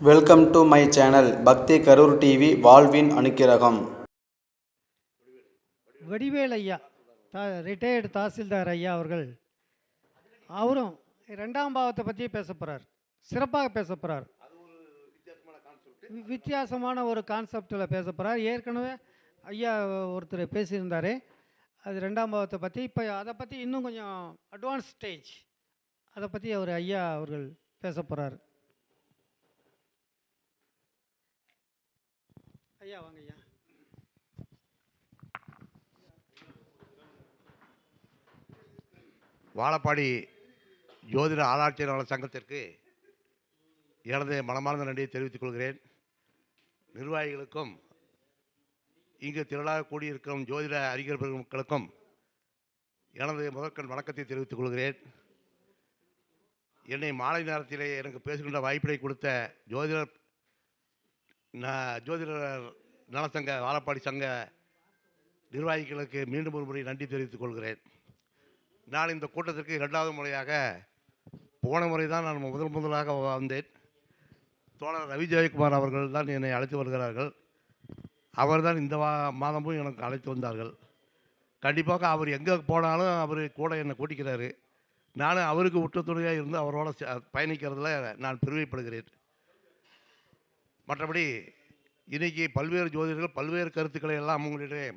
Welcome to my channel பக்தி Karur TV வாழ்வின் அனுக்கிரகம். வடிவேல் ஐயா ரிட்டையர்டு தாசில்தார் ஐயா அவரும் ரெண்டாம் பாவத்தை பற்றி பேச போகிறார். சிறப்பாக பேச போகிறார். வித்தியாசமான ஒரு கான்செப்டில் பேச போகிறார். ஏற்கனவே ஐயா ஒருத்தர் பேசியிருந்தார். அது ரெண்டாம் பாவத்தை பற்றி. இப்போ அதை பற்றி இன்னும் கொஞ்சம் அட்வான்ஸ் ஸ்டேஜ் அதை பற்றி ஐயா அவர்கள் பேச போகிறார். ஐயா வாங்க ஐயா. வாழப்பாடி ஜோதிட ஆராய்ச்சியாளர் சங்கத்திற்கு எனது மனமார்ந்த நன்றியை தெரிவித்துக் கொள்கிறேன். நிர்வாகிகளுக்கும் இங்கு திரளாக கூடியிருக்கும் ஜோதிட அறிஞர் மக்களுக்கும் எனது முதற்கண் வணக்கத்தை தெரிவித்துக் கொள்கிறேன். என்னை மாலை நேரத்திலே எனக்கு பேசுகின்ற வாய்ப்பினை கொடுத்த ஜோதிடர் நலசங்க வாழப்பாடி சங்க நிர்வாகிகளுக்கு மீண்டும் ஒரு முறை நன்றி தெரிவித்துக் கொள்கிறேன். நான் இந்த கூட்டத்திற்கு இரண்டாவது முறையாக, போன முறை தான் நான் முதலாக வந்தேன். தோழர் ரவி ஜெயக்குமார் அவர்கள் தான் என்னை அழைத்து வருகிறார்கள். அவர்தான் இந்த மாதமும் எனக்கு அழைத்து வந்தார்கள். கண்டிப்பாக அவர் எங்கே போனாலும் அவர் கூட என்னை கூட்டிக்கிறாரு. நானும் அவருக்கு உற்றத்துணையாக இருந்து அவரோட பயணிக்கிறதுல நான் பெருமைப்படுகிறேன். மற்றபடி இன்றைக்கி பல்வேறு ஜோதிடர்கள் பல்வேறு கருத்துக்களை எல்லாம் உங்களிடையே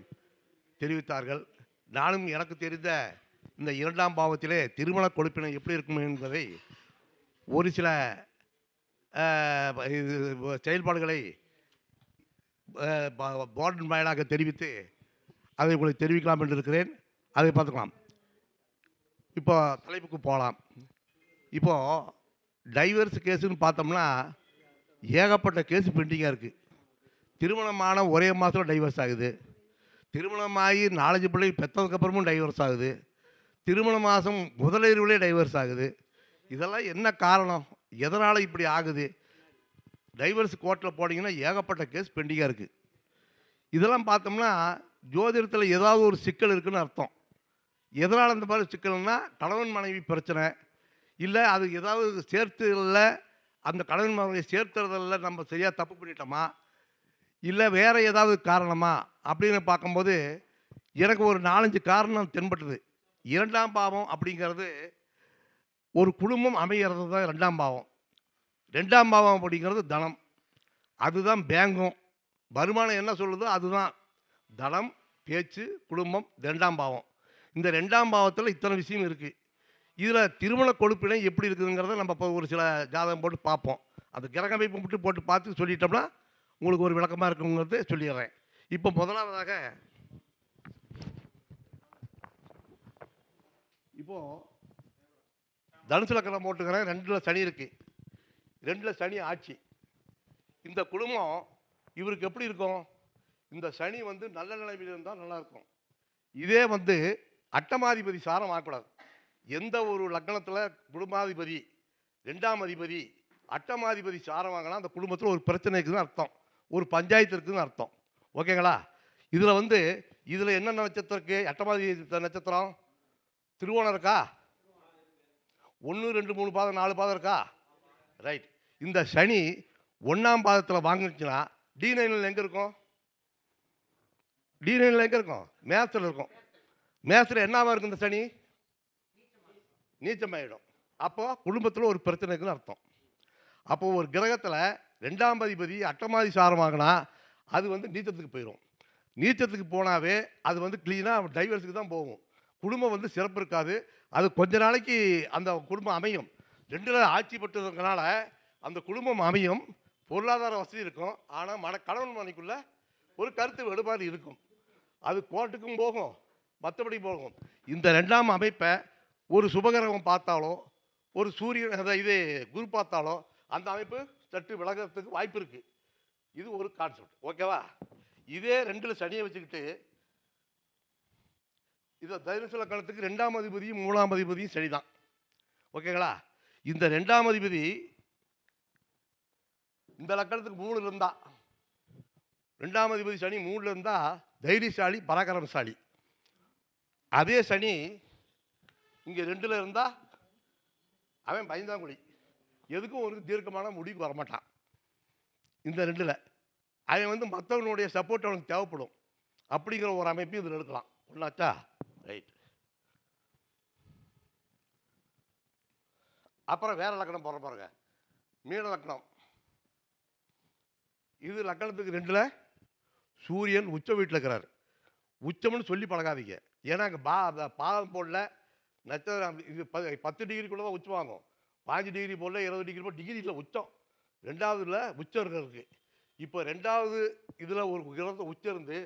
தெரிவித்தார்கள். நானும் எனக்கு தெரிந்த இந்த இரண்டாம் பாவத்திலே திருமண கொழுப்பினை எப்படி இருக்கும் என்பதை ஒரு சில செயல்பாடுகளை போர்டின் வாயிலாக தெரிவித்து அதை உங்களுக்கு தெரிவிக்கலாம் என்று இருக்கிறேன். அதை பார்த்துக்கலாம். இப்போ தலைப்புக்கு போகலாம். இப்போது டைவர்ஸ் கேஸுன்னு பார்த்தோம்னா ஏகப்பட்ட கேஸு பெண்டிங்காக இருக்குது. திருமணமான ஒரே மாதத்தில் டைவர்ஸ் ஆகுது. திருமணமாகி 4 பிள்ளை பெற்றதுக்கப்புறமும் டைவர்ஸ் ஆகுது. திருமண மாதம் முதலிரவுலே டைவர்ஸ் ஆகுது. இதெல்லாம் என்ன காரணம்? எதனால் இப்படி ஆகுது? டைவர்ஸ் கோர்ட்டில் போனீங்கன்னா ஏகப்பட்ட கேஸ் பெண்டிங்காக இருக்குது. இதெல்லாம் பார்த்தோம்னா ஜோதிடத்தில் ஏதாவது ஒரு சிக்கல் இருக்குதுன்னு அர்த்தம். எதனால் அந்த மாதிரி சிக்கல்னா கணவன் மனைவி பிரச்சனை, இல்லை அது ஏதாவது சேர்த்து இல்லை, அந்த கணவன் மனைவியை சேர்த்துறதில்ல நம்ம சரியாக தப்பு பண்ணிட்டோமா, இல்லை வேறு ஏதாவது காரணமா அப்படின்னு பார்க்கும்போது எனக்கு ஒரு 4-5 காரணம் தென்பட்டுது. இரண்டாம் பாவம் அப்படிங்கிறது ஒரு குடும்பம் அமைகிறது தான் ரெண்டாம் பாவம். ரெண்டாம் பாவம் அப்படிங்கிறது தனம். அதுதான் பேங்கும். வருமானம் என்ன சொல்லுதோ அதுதான் தனம், பேச்சு, குடும்பம். ரெண்டாம் பாவம். இந்த ரெண்டாம் பாவத்தில் இத்தனை விஷயம் இருக்குது. இதில் திருமண கொழுப்பினை எப்படி இருக்குதுங்கிறத நம்ம இப்போ ஒரு சில ஜாதகம் போட்டு பார்ப்போம். அந்த கிரக அமைப்பு மட்டும் போட்டு பார்த்து சொல்லிட்டோம்னா உங்களுக்கு ஒரு விளக்கமாக இருக்குங்கிறது சொல்லிடுறேன். இப்போ முதலாவதாக இப்போது தனுசு லக்கணம் போட்டுக்கிறேன். 2ல் சனி இருக்குது. 2ல் சனி ஆட்சி. இந்த குடும்பம் இவருக்கு எப்படி இருக்கும்? இந்த சனி நல்ல நிலைமையில் இருந்தால் நல்லாயிருக்கும். இதே அட்டமாதிபதி சாரம் ஆகக்கூடாது. எந்த ஒரு லக்னத்தில் குடும்பாதிபதி 2ஆம் அதிபதி அட்டமாதிபதி சாரம் வாங்கினா அந்த குடும்பத்தில் ஒரு பிரச்சனை இருக்குதுன்னு அர்த்தம், ஒரு பஞ்சாயத்து இருக்குதுன்னு அர்த்தம். ஓகேங்களா? இதில் இதில் என்ன நட்சத்திரம் இருக்குது? அட்டமாதிபதி நட்சத்திரம் திருவோணம் இருக்கா? 1, 2, 3 பாதம் 4 பாதம் இருக்கா? ரைட். இந்த சனி 1ஆம் பாதத்தில் வாங்கிச்சுன்னா D9 எங்கே இருக்கும்? D9 எங்கே இருக்கும்? மேசத்தில் இருக்கும். மேசத்தில் என்னவா இருக்கும்? இந்த சனி நீச்சமாயிடும். அப்போ குடும்பத்தில் ஒரு பிரச்சனை இருக்குன்னு அர்த்தம். அப்போ ஒரு கிரகத்தில் 2ஆம் அதிபதி அட்டமாதி சாரமாகனா அது நீச்சத்துக்கு போயிடும். நீச்சத்துக்கு போனாவே அது க்ளீனாக டைவர்ஸுக்கு தான் போகும். குடும்பம் சிறப்பு இருக்காது. அது கொஞ்ச நாளைக்கு அந்த குடும்பம் அமையும். 2ல் ஆட்சி பெற்றதுனால அந்த குடும்பம் அமையும், பொருளாதார வசதி இருக்கும். ஆனால் கணவன் மனைக்குள்ள ஒரு கருத்து வேறுபாடு இருக்கும். அது கோர்ட்டுக்கும் போகும், மற்றபடி போகும். இந்த 2ஆம் அமைப்பை ஒரு சுபகிரகம் பார்த்தாலோ, ஒரு சூரியன் இது குரு பார்த்தாலோ அந்த அமைப்பு சற்று விலகிறதுக்கு வாய்ப்பு இருக்குது. இது ஒரு கான்செப்ட். ஓகேவா? இதே 2ல் சனியை வச்சுக்கிட்டு இதை தனுசு லக்கணத்துக்கு 2ஆம் அதிபதியும் 3ஆம் அதிபதியும் சனி தான். ஓகேங்களா? இந்த 2ஆம் அதிபதி இந்த லக்கணத்துக்கு 3 இருந்தா, 2ஆம் அதிபதி சனி 3 இருந்தால் தைரியசாலி, பராக்கிரமசாலி. அதே சனி இங்கே 2ல் இருந்தால் அவன் பயந்தாங்குடி. எதுக்கும் ஒரு தீர்க்கமான முடிவுக்கு வரமாட்டான். இந்த 2ல் அவன் வந்து மற்றவனுடைய சப்போர்ட் அவனுக்கு தேவைப்படும். அப்படிங்கிற ஒரு அமைப்பையும் இதில் எடுக்கலாம். ஒன்றாச்சா? ரைட். அப்புறம் வேற லக்கணம் போடுற பாருங்க. மீன லக்கணம். இது லக்கணத்துக்கு 2ல் சூரியன் உச்ச வீட்டில் இருக்கிறார். உச்சம்னு சொல்லி பழகாதீங்க. ஏன்னா அங்கே பாதம் போடல, நட்சத்திரம் இது 10 டிகிரிக்குள்ளே தான் உச்சம் வாங்கும். 5 டிகிரி போடல, 20 டிகிரி போல் டிகிரியில் உச்சம். 2வதுல உச்சம் இருக்கிறதுக்கு. இப்போ 2வது இதில் ஒரு கிரகத்தை உச்சம் இருந்து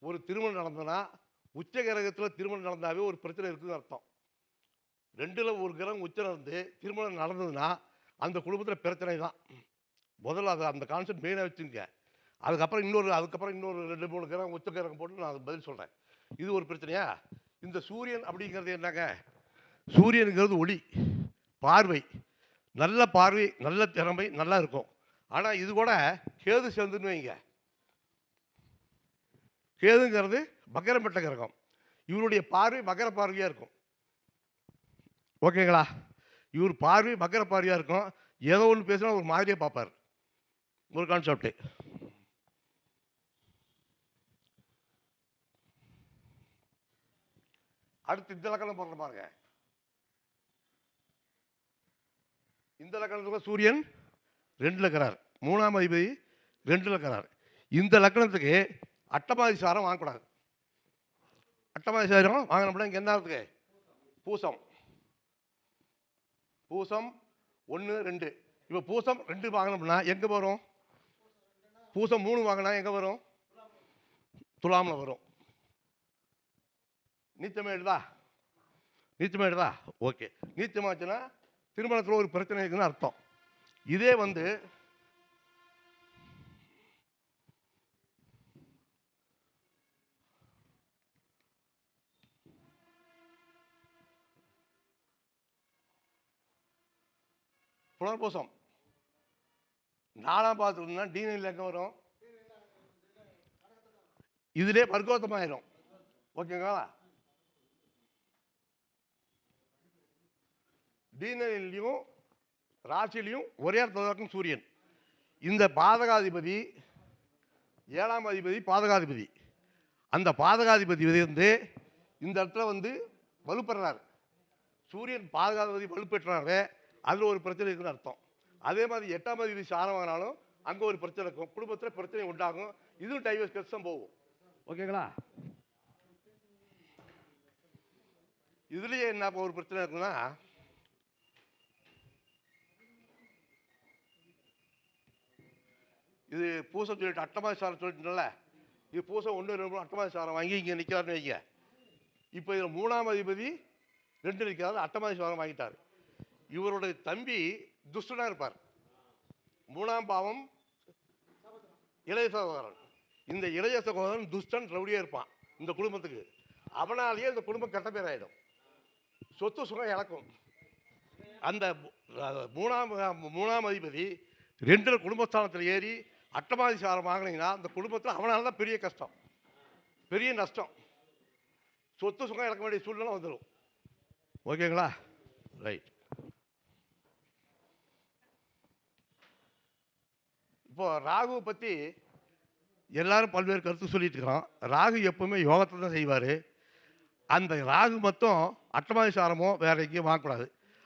ஒரு திருமணம் நடந்ததுன்னா, உச்ச கிரகத்தில் திருமணம் நடந்தாவே ஒரு பிரச்சனை இருக்குதுன்னு அர்த்தம். 2ல் ஒரு கிரகம் உச்சம் இருந்து திருமணம் நடந்ததுன்னா அந்த குடும்பத்தில் பிரச்சனை தான். முதல்ல அதை அந்த கான்செப்ட் மெயினாக வச்சுங்க. அதுக்கப்புறம் இன்னொரு 2 3 கிரகம் உச்ச கிரகம் போட்டு நான் அதுக்கு பதில் சொல்கிறேன். இது ஒரு பிரச்சனையா? இந்த சூரியன் அப்படிங்கிறது என்னங்க? சூரியனுங்கிறது ஒளி, பார்வை, நல்ல பார்வை, நல்ல திறமை நல்லா இருக்கும். ஆனால் இது கூட கேது சேர்ந்துன்னு வைங்க. கேதுங்கிறது மகரப்பட்ட கிரகம். இவருடைய பார்வை மகர பார்வையாக இருக்கும். ஓகேங்களா? இவர் பார்வை மகர பார்வையாக இருக்கும். ஏதோ ஒன்று பேசினா ஒரு மாதிரியே பார்ப்பார். ஒரு கான்செப்ட். அடுத்து இந்த லக்கணம் போடுற பாருங்க. இந்த லக்கணத்துக்கு சூரியன் 2ல் இருக்கிறார். 3ஆம் அதிபதி 2ல் இருக்கிறார். இந்த லக்கணத்துக்கு அட்டமாதிசாரம் வாங்கக்கூடாது. அட்டமாதிசாரம் வாங்கினோம்னா இங்கே என்ன ஆகுதுக்கு? பூசம். பூசம் 1 2. இப்போ பூசம் 2 வாங்கினோம்னா எங்கே வரும்? பூசம் 3 வாங்கினா எங்கே வரும்? துலாமில் வரும். நீச்சமேடுதா? நீச்சமேடுதா? ஓகே. நீச்சமாச்சுன்னா திருமணத்தில் ஒரு பிரச்சனை இருக்குன்னு அர்த்தம். இதே வந்து புனர்பூசம் 4ஆம் பாதத்துலன்னா டீனில் எங்கே வரும்? இதிலே வர்க்கோத்தமாயிரும். ஓகேங்களா? டீனிலையும் ராசிலையும் ஒரே இடத்துல இருக்கும் சூரியன். இந்த பாதகாதிபதி 7ஆம் அதிபதி பாதகாதிபதி. அந்த பாதகாதிபதி வந்து இந்த இடத்துல வந்து வலுப்பெறார். சூரியன் பாதகாதிபதி வலுப்பெற்றாவே அதில் ஒரு பிரச்சனை இருக்குன்னு அர்த்தம். அதே மாதிரி 8ஆம் அதிபதி சாரம் வாங்கினாலும் அங்கே ஒரு பிரச்சனை இருக்கும். குடும்பத்தில் பிரச்சனை உண்டாகும். இதுவும் டைவர்ஸ் கேஸ் தான் போகும். ஓகேங்களா? இதுலேயே என்ன ஒரு பிரச்சனை இருக்குன்னா, இது பூசம் சொல்லிட்டு அட்டமாதி சாரம் சொல்லிட்டுல, இது பூசம் 1 2 அட்டமாதி சாரம் வாங்கி இங்கே நிற்கிறாருன்னு வைங்க. இப்போ இதில் 3ஆம் அதிபதி 2 நிற்கிறாரு, அட்டமாதி சாரம் வாங்கிட்டார். இவருடைய தம்பி துஷ்டனாக இருப்பார். 3ஆம் பாவம் இளைய சகோதரன். இந்த இளைய சகோதரன் துஷ்டன் ரவுடியாக இருப்பான் இந்த குடும்பத்துக்கு. அவனாலேயே இந்த குடும்பம் கெட்ட பேர் ஆகிடும். சொத்து சுகம் இழக்கும். அந்த 3ஆம் அதிபதி 2 குடும்பஸ்தானத்தில் ஏறி அட்டமாதி சாரம் வாங்கினீங்கன்னா அந்த குடும்பத்தில் அவனால தான் பெரிய கஷ்டம், பெரிய நஷ்டம், சொத்து சுகம் இழக்க வேண்டிய சூழ்நிலை வந்துடும். ஓகேங்களா? ரைட். இப்போ ராகுவை பற்றி எல்லாரும் பல்வேறு கருத்து சொல்லிட்டு இருக்கிறோம். ராகு எப்பவுமே யோகத்தை தான் செய்வார். அந்த ராகு மட்டும் அட்டமாதி சாரமோ வேற எங்கேயும் வாங்கக்கூடாது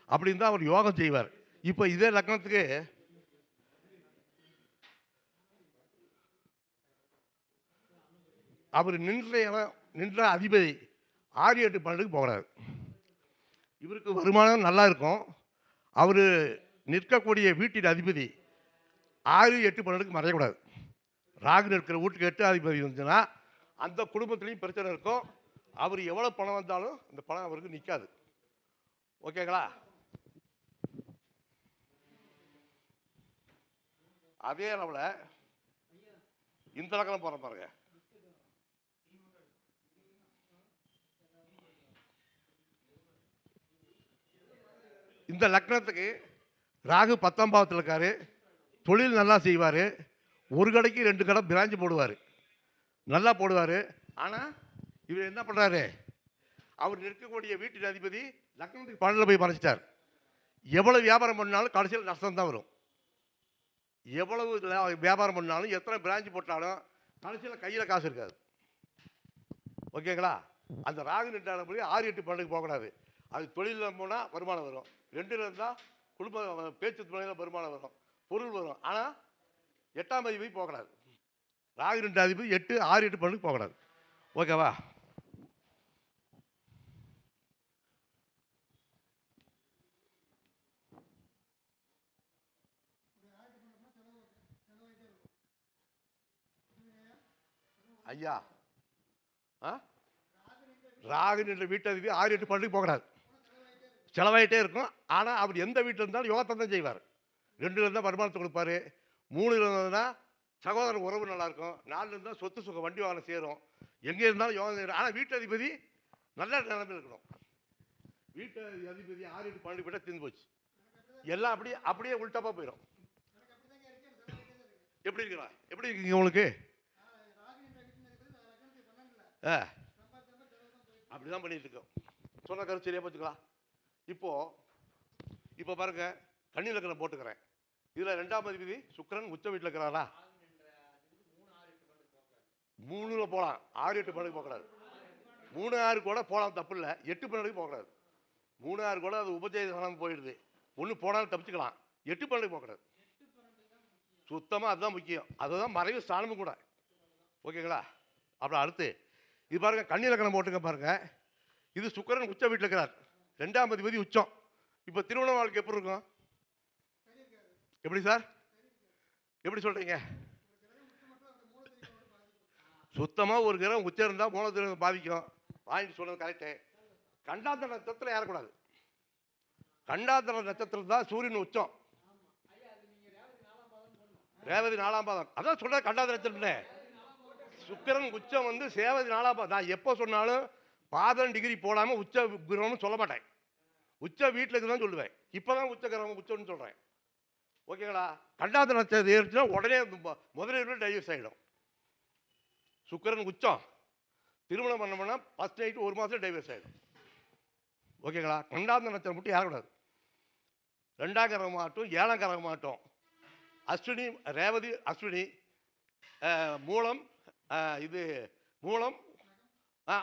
அப்படின்னு தான் அவர் யோகம் செய்வார். இப்போ இதே லக்னத்துக்கு அவர் நின்ற அதிபதி 6 8 12க்கு போகிறார். இவருக்கு வருமானம் நல்லா இருக்கும். அவர் நிற்கக்கூடிய வீட்டின் அதிபதி 6 8 12க்கு மறையக்கூடாது. ராகு இருக்கிற வீட்டுக்கு 8 அதிபதி இருந்துச்சுன்னா அந்த குடும்பத்துலேயும் பிரச்சனை இருக்கும். அவர் எவ்வளோ பணம் வந்தாலும் அந்த பணம் அவருக்கு நிற்காது. ஓகேங்களா? அதே அளவில் இந்த லக்கணம் போகிற பாருங்க. இந்த லக்னத்துக்கு ராகு 10ஆம் பாவத்தில் இருக்காரு. தொழில் நல்லா செய்வார். ஒரு கடைக்கு 2 கடை பிராஞ்சு போடுவார், நல்லா போடுவார். ஆனால் இவர் என்ன பண்ணுறாரு? அவர் நிற்கக்கூடிய வீட்டின் அதிபதி லக்னத்துக்கு 12 போய் மறைச்சிட்டார். எவ்வளோ வியாபாரம் பண்ணாலும் கடைசியில் நஷ்டம் தான் வரும். எவ்வளவு வியாபாரம் பண்ணாலும் எத்தனை பிரான்ச் போட்டாலும் கடைசியில் கையில் காசு இருக்காது. ஓகேங்களா? அந்த ராகு நின்றான போய் 6-8 பன்னெண்டுக்கு போகக்கூடாது. அது தொழிலில் போனால் வருமானம் வரும், 2ல் இருந்தால் குடும்ப பேச்சு துணையில் வருமானம் வரும், பொருள் வரும். ஆனால் 8ஆம் அதிபதி போகக்கூடாது. ராகு 2 அதிபதி 8, 6, 8 பன்னெண்டுக்கு போகக்கூடாது. ஓகேவா? ஐயா, ராகு என்ற வீட்டதிபதி 6, 8 பன்னெண்டுக்கு போகக்கூடாது. செலவாயிட்டே இருக்கும். ஆனால் அவர் எந்த வீட்டில் இருந்தாலும் யோகத்தை தான் செய்வார். 2ல் இருந்தால் வருமானத்தை கொடுப்பாரு, 3ல் இருந்ததுன்னா சகோதர உறவு நல்லாயிருக்கும், 4ல் இருந்தால் சொத்து சுகம் வண்டி வாகனம் சேரும், எங்கே இருந்தாலும் யோகம் செய்யும். ஆனால் வீட்டதிபதி நல்ல நிலைமையில் இருக்கணும். வீட்டு அதிபதி 6, 8 பன்னெண்டு போய்ட்டால் தீர்ந்து போச்சு. எல்லாம் அப்படியே உள்டாப்பாக போயிடும். எப்படி இருக்கலாம்? எப்படி இருக்கீங்க உங்களுக்கு? அப்படிதான் பண்ணிட்டு இருக்கோம். சொன்ன கருத்து சரியா போச்சுக்கலாம். இப்போ பாருங்க, கன்னி லக்னம் போட்டுக்கிறேன். இதுல 2ஆம் அதிபதி சுக்கிரன் உச்ச வீட்டில் இருக்கிறாரா? 3ல் போகலாம், 6, 8 பன்னெண்டுக்கு போகக்கூடாது. 3, 6 கூட போகலாம், தப்பு இல்லை. 8 பன்னெண்டுக்கு போகக்கூடாது. 3, 6 கூட அது உபஜெயம் போயிடுது. ஒன்று போனாலும் தப்பிச்சுக்கலாம். 8 பன்னெண்டுக்கு போகக்கூடாது. சுத்தமாக அதுதான் முக்கியம். அதுதான் மறைவு ஸ்தானமும் கூட. ஓகேங்களா? அப்புறம் அடுத்து இது பாருங்க, கன்னி லக்னம் போட்டுக்க பாருங்க. இது சுக்கிரன் உச்ச வீட்டில் இருக்கிறார், 2ஆம் அதிபதி உச்சம். இப்போ திருமண வாழ்க்கை எப்படி இருக்கும்? எப்படி சார்? எப்படி சொல்றீங்க? சுத்தமாக ஒரு கிரகம் உச்சம் இருந்தால் மூலத்திரம் பாதிக்கும். வாங்கிட்டு சொன்னது கரெக்டு. கண்டாந்தர நட்சத்திரம் ஏறக்கூடாது. கண்டாந்தர நட்சத்திரம் தான் சூரியன் உச்சம். ரேவதி 4ஆம் பாதம். அதான் சொல்ற கண்டாந்தர நட்சத்திரம். சுக்கிரன் உச்சம் வந்து சேவதி 4ஆம் பாதம். நான் எப்போ சொன்னாலும் பாதம் டிகிரி போடாமல் உச்ச கிரகம்னு சொல்ல மாட்டேன். உச்ச வீட்டில் இருக்குதான் சொல்லுவேன். இப்போ தான் உச்ச கிரகம் உச்சம்னு சொல்கிறேன். ஓகேங்களா? கண்டாந்த நட்சத்திரம் ஏறிச்சுன்னா உடனே முதலில் டைவர்ஸ் ஆகிடும். சுக்கிரன் உச்சம் திருமணம் பண்ணோம்னா ஃபர்ஸ்ட் நைட்டு 1 மாதம் டைவர்ஸ் ஆகிடும். ஓகேங்களா? கண்டாந்த நட்சத்திரம் மட்டும் ஏறக்கூடாது. 2ஆம் கிரகமாகட்டும் 7ஆம் கிரகமாகட்டும், அஸ்வினி ரேவதி அஸ்வினி, மூலம் இது மூலம்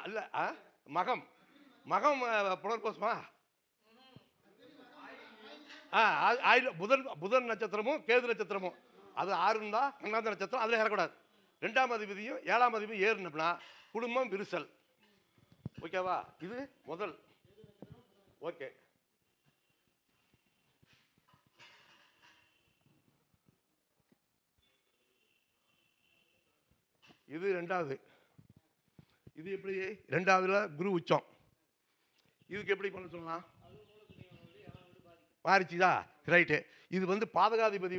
இல்லை மகம் புனர்போசமா புதன் நட்சத்திரமும் கேது நட்சத்திரமும் அது 6 இருந்தால் கண்டாந்த நட்சத்திரம் அதில் ஏறக்கூடாது. 2ஆம் அதிபதியும் 7ஆம் அதிபதியும் ஏறினோம்னா குடும்பம் விரிசல். ஓகேவா? இது முதல். ஓகே, இது 2வது. இது எப்படி? 2ஆவதுல குரு உச்சம். இதுக்கு எப்படி பண்ண சொல்லலாம்? மாறிச்சுதா? ரைட்டு. இது வந்து பாதகாதிபதி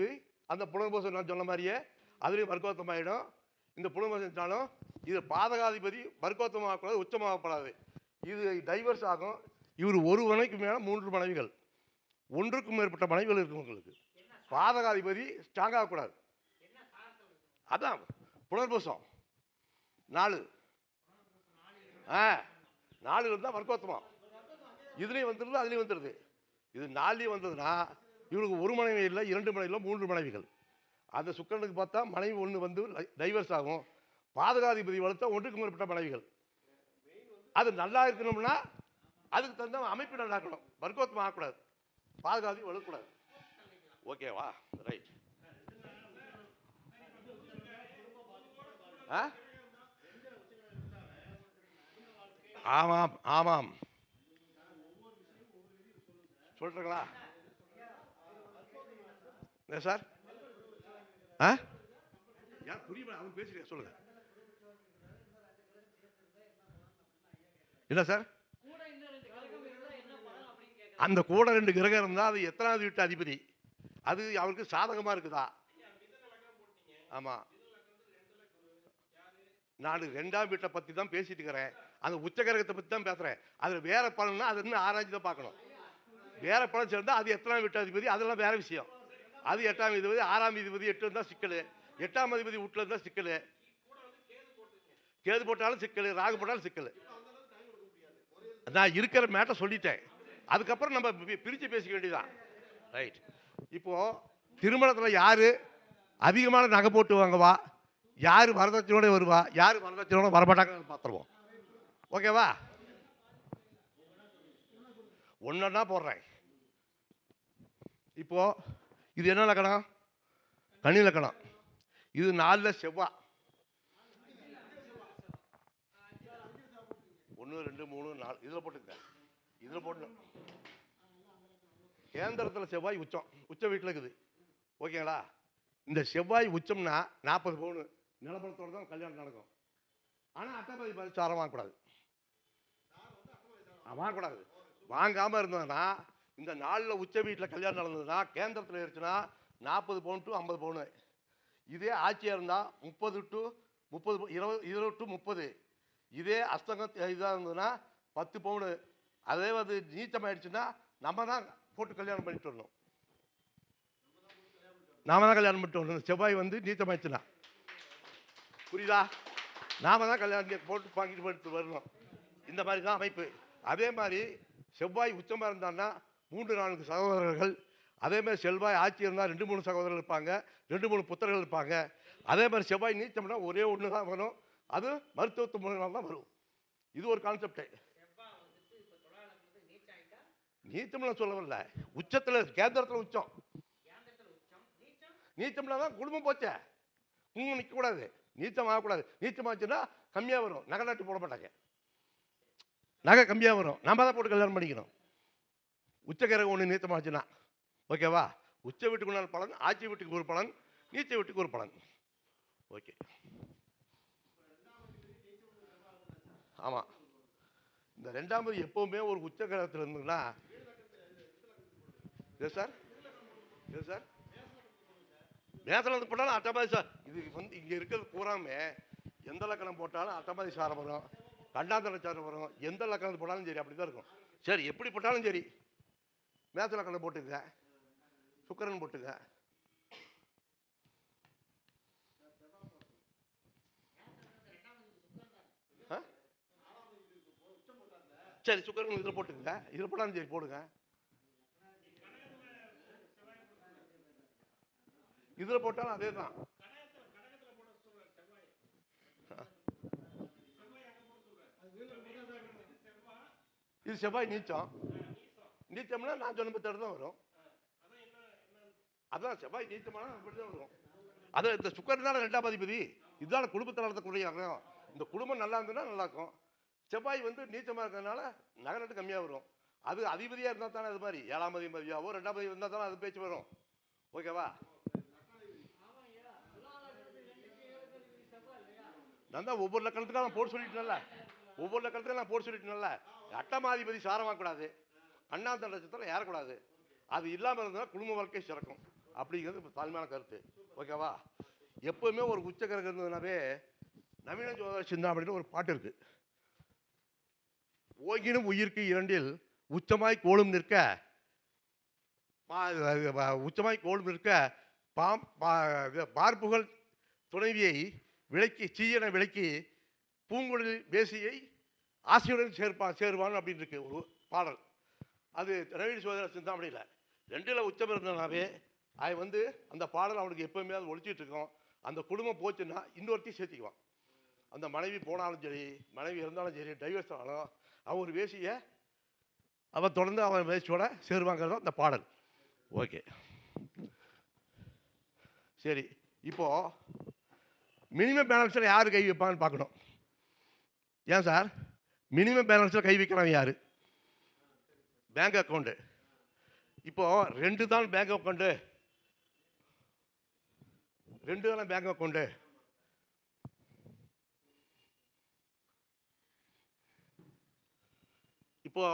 அந்த புனர்போசம் நான் சொன்ன மாதிரியே அதுலேயும் வர்க்கோத்தம் ஆகிடும். இந்த புனர்போசம் இது பாதகாதிபதி வர்க்கோத்தமாகக்கூடாது, உச்சமாகக்கூடாது. இது டைவர்ஸ் ஆகும். இவர் ஒரு மனைவிக்கு மேலே 3 மனைவிகள், 1க்கும் மேற்பட்ட மனைவிகள் இருக்கு உங்களுக்கு. பாதகாதிபதி ஸ்ட்ராங் ஆகக்கூடாது. அதான் புனர்போசம் 4 இருந்தால் வர்க்கோத்தமா. இதுலேயும் வந்துடுது, அதுலேயும் வந்துடுது. இது 4லேயும் வந்ததுன்னா இவருக்கு 1 மனைவி இல்லை, 2 மனைவி இல்லை, 3 மனைவிகள். அந்த சுக்கிரனுக்கு பார்த்தா மனைவி 1 வந்து டைவர்ஸ் ஆகும். பாதகாதிபதி வளர்த்தா 1க்கும் மேற்பட்ட மனைவிகள். அது நல்லா இருக்கணும்னா அதுக்கு தகுந்த அமைப்பு நல்லா இருக்கணும். வர்க்கோத்தமாக ஆகக்கூடாது, பாதகாதிபதி வளர்க்கக்கூடாது. ஓகேவா? ரைட். ஆமாம் ஆமாம் சொல்றீங்களா சார்? யார் புரியுமா? அவன் பேசுறீங்க, சொல்லுங்க. என்ன சார்? அந்த கூட 2 கிரகம் இருந்தால் அது எத்தனாவது வீட்டு அதிபதி? அது அவருக்கு சாதகமா இருக்குதா? ஆமா, நான் 2ஆம் வீட்டை பற்றி தான் பேசிட்டு இருக்கிறேன். அந்த உச்ச கிரகத்தை பற்றி தான் பேசுகிறேன். அதில் வேற பலன்னா அது இன்னும் ஆராய்ச்சி தான் பார்க்கணும். வேற பலன் சேர்ந்தால் அது எத்தனாம் வீட்டு அதிபதி, அதெல்லாம் வேற விஷயம். அது 8ஆம் அதிபதி, 6ஆம் அதிபதி 8 இருந்தால் சிக்கல், 8ஆம் அதிபதி வீட்டில் இருந்தால் சிக்கல், கேது போட்டாலும் சிக்கல், ராகு போட்டாலும் சிக்கல். நான் இருக்கிற மேட்டை சொல்லிட்டேன். அதுக்கப்புறம் நம்ம பிரித்து பேசிக்க வேண்டியதான். ரைட். இப்போ திருமணத்தில் யாரு அதிகமான நகை போட்டு வாங்கவா, யார் வரதட்சணையோட வருவா, யார் வரதட்சணையோட வரமாட்டாங்கன்னு பார்த்துருவோம். ஓகேவா? ஒன்றா போடுறேன். இப்போ இது என்ன லக்கணம்? கனி லக்கணம். இது 4 செவ்வாய். 1 2 3 4 இதில் போட்டுங்க. இதில் போட்டு கேந்திரத்தில் செவ்வாய் உச்சம், உச்ச வீட்டில் இருக்குது. ஓகேங்களா? இந்த செவ்வாய் உச்சம்னா 40 பவுன் நிலப்பணத்தோடு தான் கல்யாணம் நடக்கும். ஆனால் அட்டை சாரம் வாங்கக்கூடாது. வாங்கக்கூடாது. வாங்காமல் இருந்ததுன்னா இந்த நாளில் உச்ச வீட்டில் கல்யாணம் நடந்ததுன்னா கேந்திரத்தில் இருந்துச்சுன்னா 40 பவுன் டு 50 பவுனு. இதே ஆட்சியாக இருந்தால் 30 டு 30 20 டு 30. இதே அஸ்தங்கம் இதாக இருந்ததுன்னா 10 பவுனு. அதே வந்து நீச்சம் ஆயிடுச்சுன்னா நம்ம தான் போட்டு கல்யாணம் பண்ணிட்டு வரணும். நாம தான் கல்யாணம் பண்ணிட்டு வரணும். செவ்வாய் வந்து நீச்சம் ஆயிடுச்சுன்னா, புரியுதா? நாம தான் கல்யாணம் போட்டு வாங்கிட்டு பண்ணிட்டு வரணும். இந்த மாதிரி தான் அமைப்பு. அதே மாதிரி செவ்வாய் உச்சமாக இருந்தான்னா 3 4 சகோதரர்கள். அதே மாதிரி செவ்வாய் ஆட்சி இருந்தால் 2 3 சகோதரர்கள் இருப்பாங்க, 2 3 புத்தர்கள் இருப்பாங்க. அதே மாதிரி செவ்வாய் நீச்சம்னா ஒரே ஒன்று தான் வரும். அது மருத்துவத்து மூலமாக தான் வரும். இது ஒரு கான்செப்ட். நீச்சம்லாம் சொல்லவில்லை, உச்சத்தில் கேந்திரத்தில் உச்சம். நீச்சம்னா தான் குடும்பம் போச்சே, குடும்பம் நிற்கக்கூடாது, நீச்சம் ஆகக்கூடாது. நீச்சம் ஆச்சுன்னா கம்மியாக வரும், நகை நாட்டு போட மாட்டாங்க, நகை கம்மியாக வரும். நம்ம தான் போட்டு கல்யாணம் பண்ணிக்கணும். உச்சக்கரகம் ஒன்று நீச்சமாச்சுன்னா. ஓகேவா? உச்ச வீட்டுக்கு உண்டான பலன், ஆட்சி வீட்டுக்கு ஒரு பலன், நீச்ச வீட்டுக்கு ஒரு பலன். ஓகே. ஆமாம், இந்த 2ஆவது எப்போவுமே ஒரு உச்சக்கரகத்தில் இருந்ததுன்னா சார் சார் நேரத்தில் போட்டாலும் அட்டமாதி சார். இது வந்து இங்கே இருக்கிறது பூராமே எந்த லக்கணம் போட்டாலும் அட்டமாதி சாரம் வரும், கண்டாந்தர சாரம் வரும். எந்த லக்கணம் போட்டாலும் சரி அப்படி தான் இருக்கும். சரி, எப்படி போட்டாலும் சரி, மேச லக்கணம் போட்டுங்க, சுக்கரன் போட்டுங்க. சரி, சுக்கரன் இதில் போட்டுங்க, இதில் போட்டாலும் சரி போடுங்க. இதில் போட்டாலும் அதே தான். இது செவ்வாய் நீச்சம். நீச்சம்னா நான் சொன்ன பத்தாடு தான் வரும். அதான் செவ்வாய் நீச்சமான தான் வரும். அது இந்த சுக்கரன் தானே 2ஆம் அதிபதி. இதுதான் குடும்பத்தில் நடத்தக்கூடிய அர்த்தம். இந்த குடும்பம் நல்லா இருந்ததுன்னா நல்லா இருக்கும். செவ்வாய் வந்து நீச்சமாக இருக்கிறதுனால நகை நட்டு கம்மியாக வரும். அது அதிபதியாக இருந்தால் தானே அது மாதிரி 7ஆம் அதிபதியாவோ 2ஆம் அதிபதி இருந்தால் தானே அது பேச்சு வரும். ஓகேவா? நான் தான் ஒவ்வொரு லக்கணத்துக்காக நான் போட்டு சொல்லிட்டேன்ல, ஒவ்வொரு லக்கணத்துக்காக நான் போட்டு சொல்லிட்டேன்ல. 8ஆம் சாரமாகக்கூடாது, அண்ணாந்த நட்சத்திரம் ஏறக்கூடாது. அது இல்லாமல் இருந்தால் குடும்ப வாழ்க்கை சிறக்கும் அப்படிங்கிறது இப்போ தாழ்மையான கருத்து. ஓகேவா? எப்போவுமே ஒரு உச்சக்கரகம் இருந்ததுனாவே நவீன ஜோதிட சிந்தாமணின்னு ஒரு பாட்டு இருக்கு. ஓகினும் உயிர்க்கு இரண்டில் உச்சமாய் கோளும் நிற்க, உச்சமாய் கோளும் நிற்க பார்ப்புகள் துணைவியை விளக்கி சீயன விளக்கி பூங்குழலில் பேசியை ஆசையுடன் சேருவான் அப்படின்னு இருக்கு ஒரு பாடல். அது நவீன ஜோதிட சிந்தாமணியில் 2ல் உச்சம் இருந்தனாவே அது வந்து அந்த பாடல் அவனுக்கு எப்போவுமே அது ஒழிச்சிட்டு இருக்கோம். அந்த குடும்பம் போச்சுன்னா இன்னொருத்தையும் சேர்த்திக்குவான். அந்த மனைவி போனாலும் சரி, மனைவி இருந்தாலும் சரி, டைவர்ஸ் ஆனாலும் அவன் ஒரு வேசியை அவன் தொடர்ந்து அவன் வேசியோட சேருவாங்கிறது அந்த பாடல். ஓகே, சரி. இப்போது மினிமம் பேலன்ஸில் யார் கை வைப்பாங்கன்னு பார்க்கணும். ஏன் சார் மினிமம் பேலன்ஸில் கை வைக்கிறான் யார்? Bank account. இப்போது 2 தான் பேங்க் அக்கௌண்ட்டு, 2 தானே பேங்க் அக்கௌண்ட்டு. இப்போ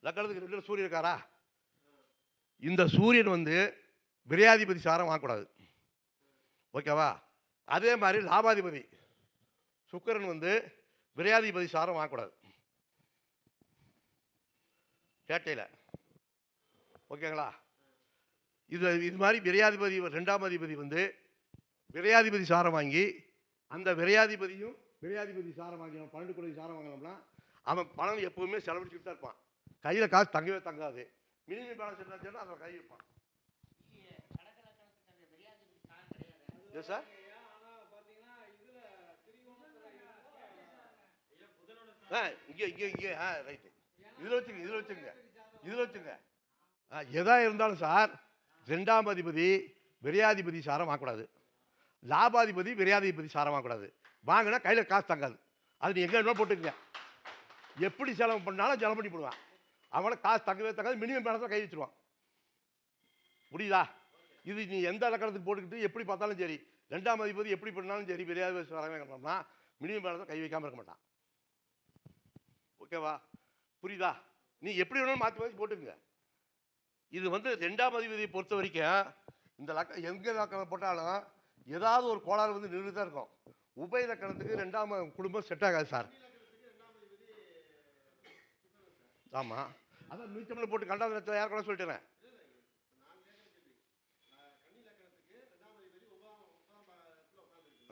லக்கணத்துக்கு 2 சூரியன் இருக்காரா? இந்த சூரியன் வந்து விரையாதிபதி சாரம் வாங்கக்கூடாது. ஓகேவா? அதே மாதிரி லாபாதிபதி சுக்கரன் வந்து விரையாதிபதி சாரம் வாங்கக்கூடாது கேட்டையில். ஓகேங்களா? இது மாதிரி விரையாதிபதி 2ஆம் அதிபதி வந்து விரையாதிபதி சாரம் வாங்கி அந்த விரையாதிபதியும் விரையாதிபதி சாரம் வாங்கி 12 கோடி சாரம் வாங்கினோம்னா அவன் பணம் எப்பவுமே செலவழிச்சுட்டு தான் இருப்பான். கையில் காசு தங்கவே தங்காது. மினிமம் பேலன்ஸ் என்ன அதில் கை வைப்பான். Yes sir. இங்கே இங்கே இங்கே ரைட்டு. இதில் வச்சுங்க. எதா இருந்தாலும் சார், 2ஆம் அதிபதி விரையாதிபதி சாரம் வாங்கக்கூடாது, லாபாதிபதி விரையாதிபதி சாரம் வாங்கக்கூடாது. வாங்கினா கையில் காசு தங்காது. அது நீ எங்கே வேணாலும் போட்டுக்கங்க. எப்படி செலவு பண்ணாலும் செலவு பண்ணி போடுவான். அவங்கள காசு தங்கவே தங்காது. மினிமம் பேலன்ஸில் கை வச்சுருவான். புரியுதா? இது நீ எந்த இலக்கணத்துக்கு போட்டுக்கிட்டு எப்படி பார்த்தாலும் சரி, 2ஆம் அதிபதி எப்படி பண்ணாலும் சரி, விரையாதிபதி சாரம் வாங்கினோம்னா மினிமம் பேலன்ஸில் கை வைக்காமல் இருக்க மாட்டான். ஓகேவா? புரியுதா? நீ எப்படி வேணாலும் மாற்றி மாற்றி போட்டுக்குங்க. இது 2ஆம் அதிபதியை பொறுத்த வரைக்கும் இந்த எங்கே லக்கணம் போட்டாலும் ஏதாவது ஒரு கோளாறு நின்று தான் இருக்கும். உபய லக்கணத்துக்கு 2ஆம் குடும்பம் செட் ஆகாது சார். ஆமாம், அதான் மியூச்சமில் போட்டு கண்டாந்தத்தில் யாருக்கெல்லாம் சொல்லிட்டேன்.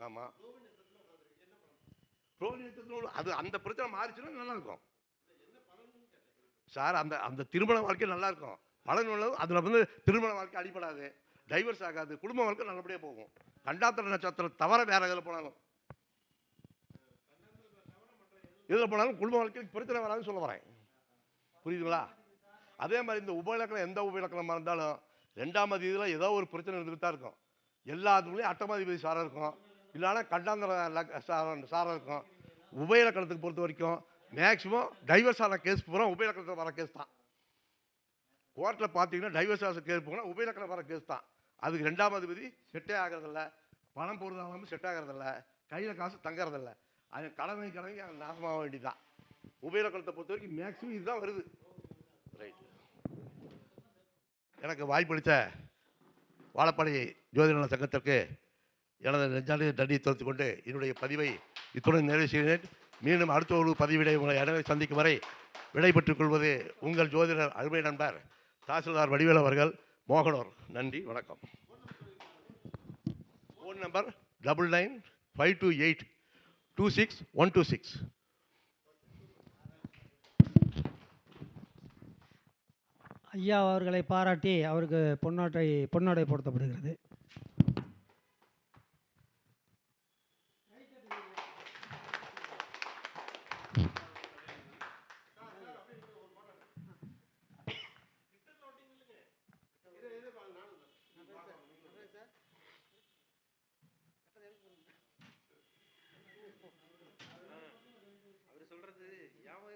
ஆமாம், அது அந்த பிரச்சனை மாறிச்சுன்னா நல்லா இருக்கும் சார். அந்த அந்த திருமண வாழ்க்கை நல்லா இருக்கும். பலன் உள்ளது. அதில் திருமண வாழ்க்கை அடிப்படாது, டைவர்ஸ் ஆகாது, குடும்ப வாழ்க்கை நல்லபடியாக போகும். கண்டாத்திர நட்சத்திரம் தவிர வேற எதில் போனாலும் குடும்ப வாழ்க்கைக்கு பிரச்சனை வராதுன்னு சொல்ல வரேன். புரியுதுங்களா? அதே மாதிரி இந்த உபலக்கணம் எந்த உபலக்கணமாக இருந்தாலும் 2ஆம் அதிபதியில் ஏதோ ஒரு பிரச்சனை இருந்துகிட்டு தான் இருக்கும். எல்லாத்துக்குள்ளேயும் 8ஆம் அதிபதி சாரம் இருக்கும், இல்லைன்னா கண்டாந்திர சாரம் இருக்கும். உபயலக்கணத்துக்கு பொறுத்த வரைக்கும் மேக்சிமம் டைவர்ஸ் ஆன கேஸ் பூரா உபயலக்கணத்தில் வர கேஸ் தான். கோர்ட்டில் பார்த்தீங்கன்னா டைவர்ஸ் ஆன கேஸ் போனால் உபயலக்கணம் வர கேஸ் தான். அதுக்கு 2ஆம் அதிபதி செட்டே ஆகிறதில்ல, பணம் போடுறதாலும் செட் ஆகிறதில்ல, கையில் காசு தங்கறதில்ல. அது கடமை அங்கே நாசமாக வேண்டிதான். உபயலக்கணத்தை பொறுத்த வரைக்கும் மேக்சிமம் இதுதான் வருது. ரைட். எனக்கு வாய்ப்பளித்த வாழப்பாடி ஜோதிட சங்கத்திற்கு எனது நெஞ்சாலை நன்றி தெரிவித்துக் கொண்டு என்னுடைய பதிவை இத்துடன் நிறைவு செய்கிறேன். மீண்டும் அடுத்த ஒரு பதிவிடை உங்களை அனைவரை சந்திக்கும் வரை விடைபெற்றுக் கொள்வது உங்கள் ஜோதிடர் அருமை நண்பர் தாசில்தார் வடிவேல் அவர்கள், மோகனூர். நன்றி, வணக்கம். Phone number 9952826126. ஐயா அவர்களை பாராட்டி அவருக்கு பொன்னாடை போர்த்தப்படுகிறது. அவர் சொல்றது யாவும்